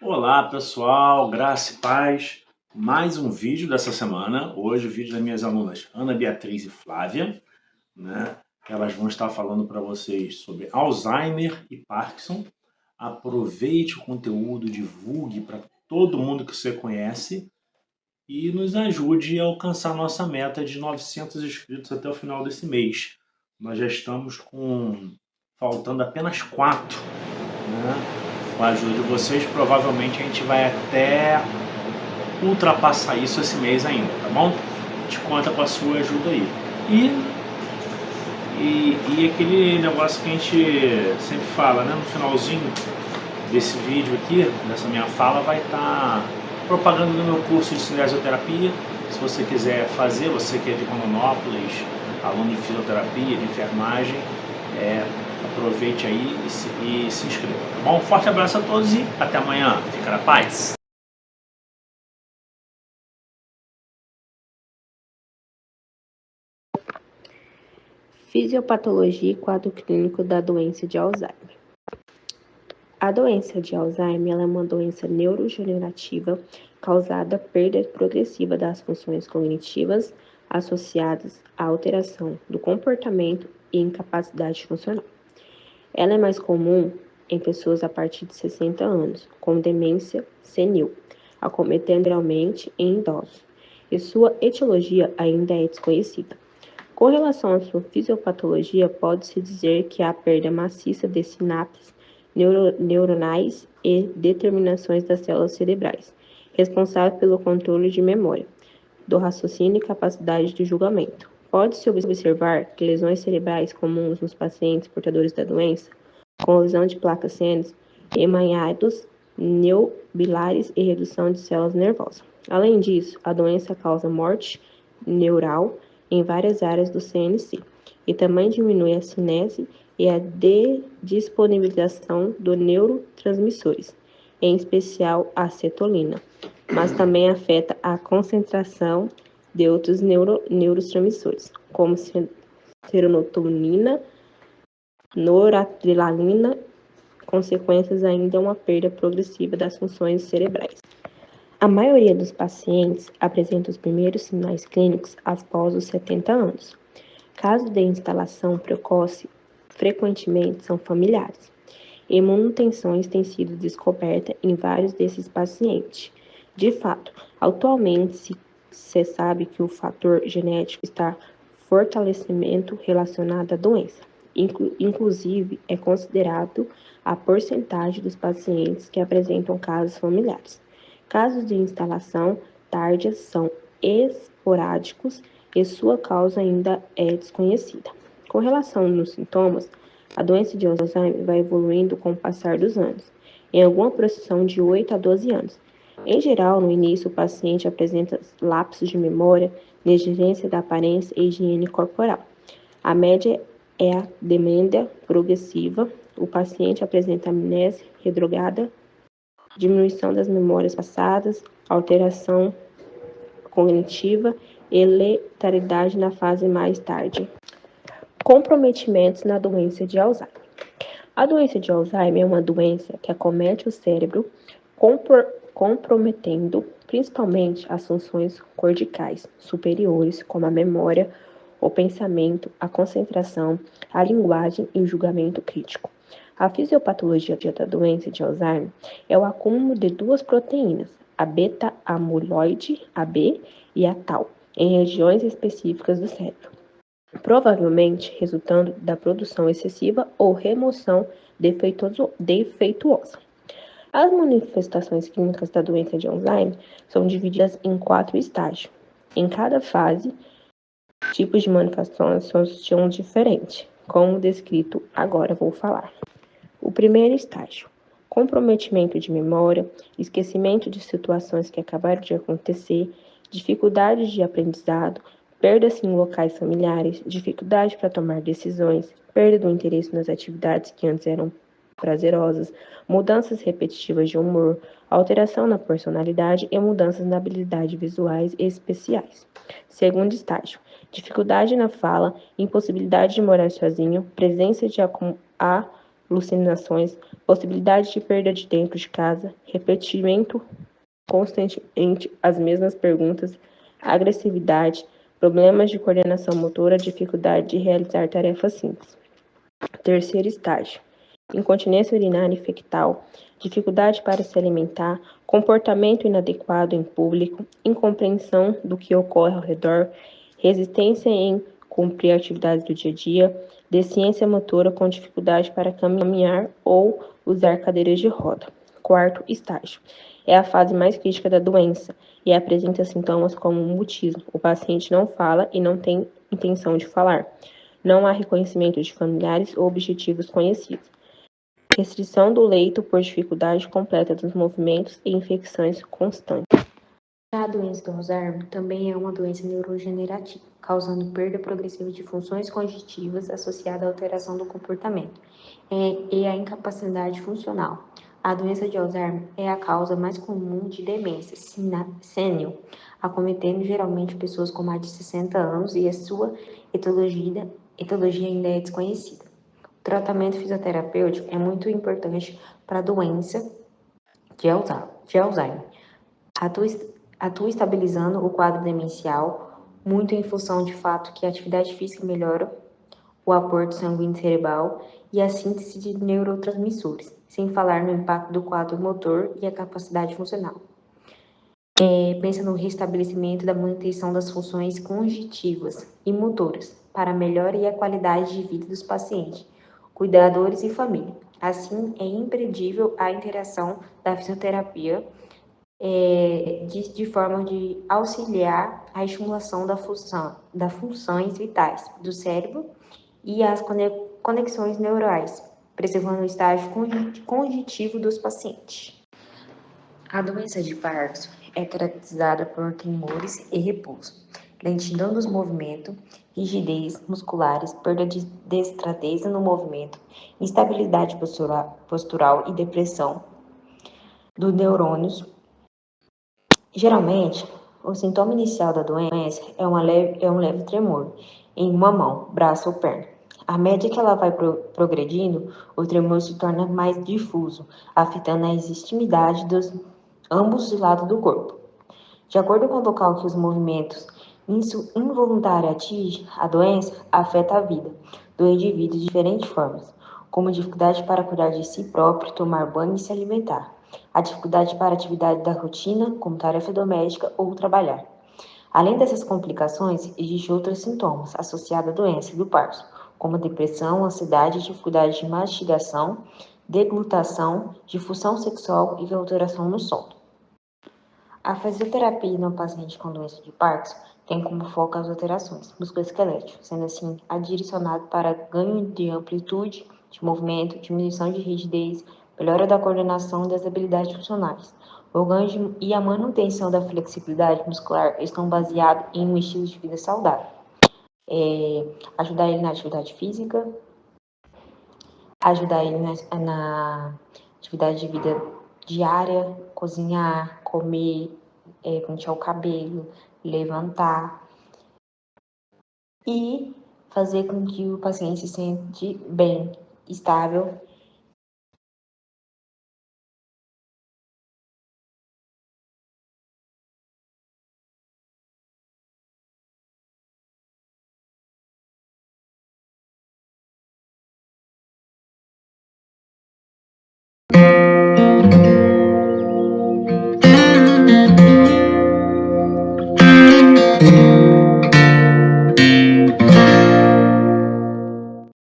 Olá pessoal, graça e paz. Mais um vídeo dessa semana. Hoje o vídeo das minhas alunas Ana Beatriz e Flávia, né? Elas vão estar falando para vocês sobre Alzheimer e Parkinson. Aproveite o conteúdo, divulgue para todo mundo que você conhece e nos ajude a alcançar nossa meta de 900 inscritos até o final desse mês. Nós já estamos faltando apenas 4, né? Com a ajuda de vocês, provavelmente a gente vai até ultrapassar isso esse mês ainda, tá bom? A gente conta com a sua ajuda aí. E aquele negócio que a gente sempre fala, né? No finalzinho desse vídeo aqui, dessa minha fala, vai estar propaganda do meu curso de cinesioterapia. Se você quiser fazer, você que é de Rondonópolis, aluno de fisioterapia, de enfermagem, aproveite aí e se inscreva, tá bom? Um forte abraço a todos e até amanhã. Fica na paz! Fisiopatologia e quadro clínico da doença de Alzheimer. A doença de Alzheimer é uma doença neurodegenerativa causada perda progressiva das funções cognitivas associadas à alteração do comportamento e incapacidade funcional. Ela é mais comum em pessoas a partir de 60 anos, com demência senil, acometendo geralmente em idosos, e sua etiologia ainda é desconhecida. Com relação à sua fisiopatologia, pode-se dizer que há perda maciça de sinapses neuronais e determinações das células cerebrais, responsável pelo controle de memória, do raciocínio e capacidade de julgamento. Pode-se observar que lesões cerebrais comuns nos pacientes portadores da doença, com lesão de placas sêniores, emaranhados neurobilares e redução de células nervosas. Além disso, a doença causa morte neural em várias áreas do CNC e também diminui a cinese e a disponibilização de neurotransmissores, em especial a acetolina, mas também afeta a concentração de outros neurotransmissores, como serotonina, noradrenalina, consequências ainda uma perda progressiva das funções cerebrais. A maioria dos pacientes apresenta os primeiros sinais clínicos após os 70 anos. Casos de instalação precoce frequentemente são familiares. Imunotensões têm sido descobertas em vários desses pacientes. De fato, atualmente se sabe que o fator genético está fortalecimento relacionado à doença. Inclusive, é considerado a porcentagem dos pacientes que apresentam casos familiares. Casos de instalação tardia são esporádicos e sua causa ainda é desconhecida. Com relação aos sintomas, a doença de Alzheimer vai evoluindo com o passar dos anos, em alguma proporção de 8 a 12 anos. Em geral, no início, o paciente apresenta lapsos de memória, negligência da aparência e higiene corporal. A média é a demência progressiva. O paciente apresenta amnésia retrograda, diminuição das memórias passadas, alteração cognitiva e letalidade na fase mais tarde. Comprometimentos na doença de Alzheimer. A doença de Alzheimer é uma doença que acomete o cérebro, comprometendo principalmente as funções corticais superiores, como a memória, o pensamento, a concentração, a linguagem e o julgamento crítico. A fisiopatologia da doença de Alzheimer é o acúmulo de duas proteínas, a beta-amiloide, AB, e a tau, em regiões específicas do cérebro, provavelmente resultando da produção excessiva ou remoção defeituosa. As manifestações clínicas da doença de Alzheimer são divididas em 4 estágios. Em cada fase, tipos de manifestações são diferentes, como descrito agora vou falar. O primeiro estágio: comprometimento de memória, esquecimento de situações que acabaram de acontecer, dificuldades de aprendizado, perdas em locais familiares, dificuldade para tomar decisões, perda do interesse nas atividades que antes eram prazerosas, mudanças repetitivas de humor, alteração na personalidade e mudanças na habilidade visuais e especiais. Segundo estágio: dificuldade na fala, impossibilidade de morar sozinho, presença de alucinações, possibilidade de perda de tempo de casa, repetimento constantemente as mesmas perguntas, agressividade, problemas de coordenação motora, dificuldade de realizar tarefas simples. Terceiro estágio: incontinência urinária e fectal, dificuldade para se alimentar, comportamento inadequado em público, incompreensão do que ocorre ao redor, resistência em cumprir atividades do dia a dia, deficiência motora com dificuldade para caminhar ou usar cadeiras de roda. Quarto estágio: é a fase mais crítica da doença e apresenta sintomas como mutismo. O paciente não fala e não tem intenção de falar. Não há reconhecimento de familiares ou objetivos conhecidos. Restrição do leito por dificuldade completa dos movimentos e infecções constantes. A doença do Alzheimer também é uma doença neurodegenerativa, causando perda progressiva de funções cognitivas associada à alteração do comportamento e à incapacidade funcional. A doença de Alzheimer é a causa mais comum de demência senil, acometendo geralmente pessoas com mais de 60 anos e a sua etiologia ainda é desconhecida. O tratamento fisioterapêutico é muito importante para a doença de Alzheimer. Atua estabilizando o quadro demencial, muito em função de fato que a atividade física melhora o aporte sanguíneo cerebral e a síntese de neurotransmissores, sem falar no impacto do quadro motor e a capacidade funcional. Pensa no restabelecimento da manutenção das funções cognitivas e motoras, para a melhora e a qualidade de vida dos pacientes, cuidadores e família. Assim, é imprescindível a interação da fisioterapia de forma de auxiliar a estimulação das funções vitais do cérebro e as conexões neurais, preservando o estágio cognitivo dos pacientes. A doença de Parkinson é caracterizada por tremores e repouso, lentidão dos movimentos, rigidez musculares, perda de destreza no movimento, instabilidade postural e depressão dos neurônios. Geralmente, o sintoma inicial da doença é um leve tremor em uma mão, braço ou perna. À medida que ela vai progredindo, o tremor se torna mais difuso, afetando a extremidade dos ambos os lados do corpo. De acordo com o local que os movimentos involuntários atingem, a doença afeta a vida do indivíduo de diferentes formas, como dificuldade para cuidar de si próprio, tomar banho e se alimentar, a dificuldade para atividade da rotina, como tarefa doméstica ou trabalhar. Além dessas complicações, existem outros sintomas associados à doença do Parkinson, como depressão, ansiedade, dificuldade de mastigação, deglutação, disfunção sexual e alteração no sono. A fisioterapia no paciente com doença de Parkinson tem como foco as alterações musculoesqueléticas, sendo assim direcionado para ganho de amplitude de movimento, diminuição de rigidez, melhora da coordenação e das habilidades funcionais. O ganho e a manutenção da flexibilidade muscular estão baseados em um estilo de vida saudável. Ajudar ele na atividade física, ajudar ele na atividade de vida diária, cozinhar, comer, pentear o cabelo, levantar e fazer com que o paciente se sente bem, estável